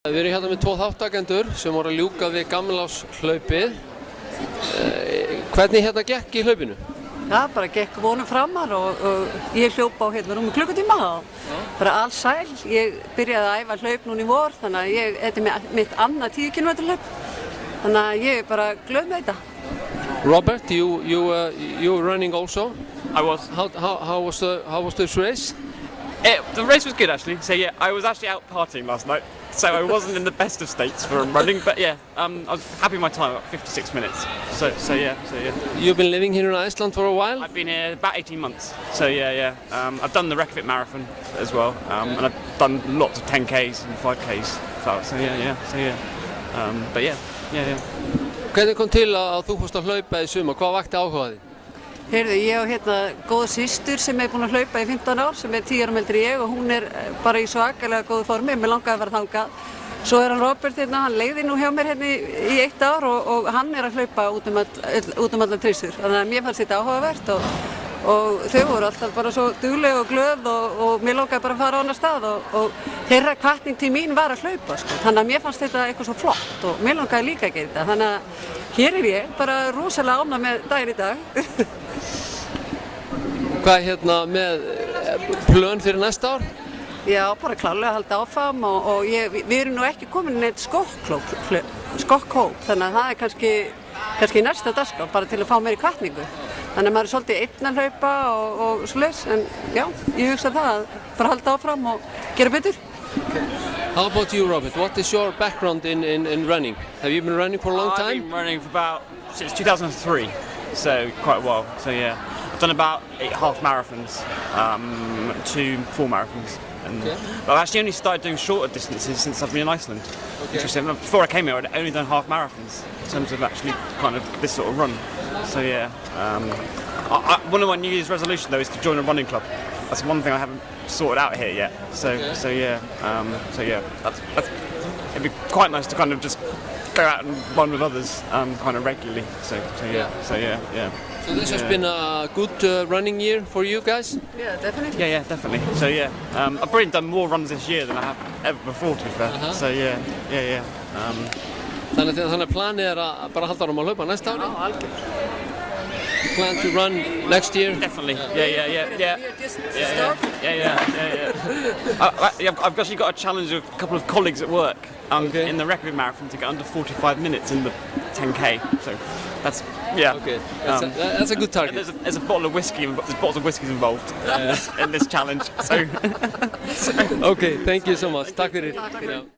Við erum hérna með 2 þáttakendur sem voru að ljúka við gamlárshlaupið. Hvernig hérna gekk í hlaupinu? Já, bara gekk vonum framar og ég hljóp á hérna rúmum klukkutíma og bara alls sæl. Ég byrjaði að æfa hlaup núna í vor, þannig að þetta er mitt annað 10 km hlaup. Þannig að ég er bara glöð með þetta. Robert, you were running also? I was. How was this race? The race was good actually. So yeah, I was actually out partying last night, so I wasn't in the best of states for running. But yeah, I was happy with my time, about 56 minutes. So yeah. You've been living here in Iceland for a while? I've been here about 18 months. So yeah. I've done the Reykjavik Marathon as well, and I've done lots of 10Ks and 5Ks. So yeah. But yeah. Hvernig kom til að þú fórst að hlaupa í sumar? Hvað vakti áhuga þig? Heyrðu, ég á hérna góða systur sem er búin að hlaupa í 15 ár, sem er 10 árum eldri en ég og hún er bara í svakalega góðu formi. Mér langaði að fara þangað. Svo er hann Robert hérna, hann leigði nú hjá mér hérna í 1 ár og hann er að hlaupa út um allar trissur. Þannig að mér fannst þetta áhugavert og þau voru alltaf bara svo dugleg og glöð og mér langaði bara að fara á annar stað og þeirra hvatning til mín var að hlaupa, sko. Þannig að mér fannst þetta eitthvað svo flott og mér langaði líka að gera þetta. Þannig að hér er ég bara rosalega ánægð með daginn í dag. Hvað er hérna með plön fyrir næsta ár? Já, bara klárlega að halda áfram og við erum nú ekki komin í neitt skokkhóp, þannig að það er kannski næsta dagskrá bara til að fá meiri hvatningu. Þannig að maður er svolítið einn að hlaupa og svoleiðis, en já, ég hugsa það að bara halda áfram og gera betur. How about you, Robert? What is your background in running? Have you been running for a long time? I've been running for since 2003, so quite a while. So yeah, I've done about 8 half marathons, 2 full marathons. But I've actually only started doing shorter distances since I've been in Iceland. Interesting. Before I came here, I'd only done half marathons in terms of actually kind of this sort of run. So yeah, one of my New Year's resolutions though is to join a running club. That's one thing I haven't sorted out here yet. So yeah, it'd be quite nice to kind of just go out and run with others kind of regularly. So yeah. So this has been a good running year for you guys? Yeah, definitely. Yeah, definitely. So yeah, I've probably done more runs this year than I have ever before, to be fair. So yeah. Þannig að planið er að bara halda áfram að hlaupa næsta ári? Já, algjörlega. You plan to run next year? Definitely. Yeah. I've actually got a challenge with a couple of colleagues at work in the Reykjavik Marathon to get under 45 minutes in the 10K. So that's Okay. That's a good target. There's a bottle of whiskey. There's bottles of whiskies involved in this challenge. So. Okay, thank you so much. Takk fyrir.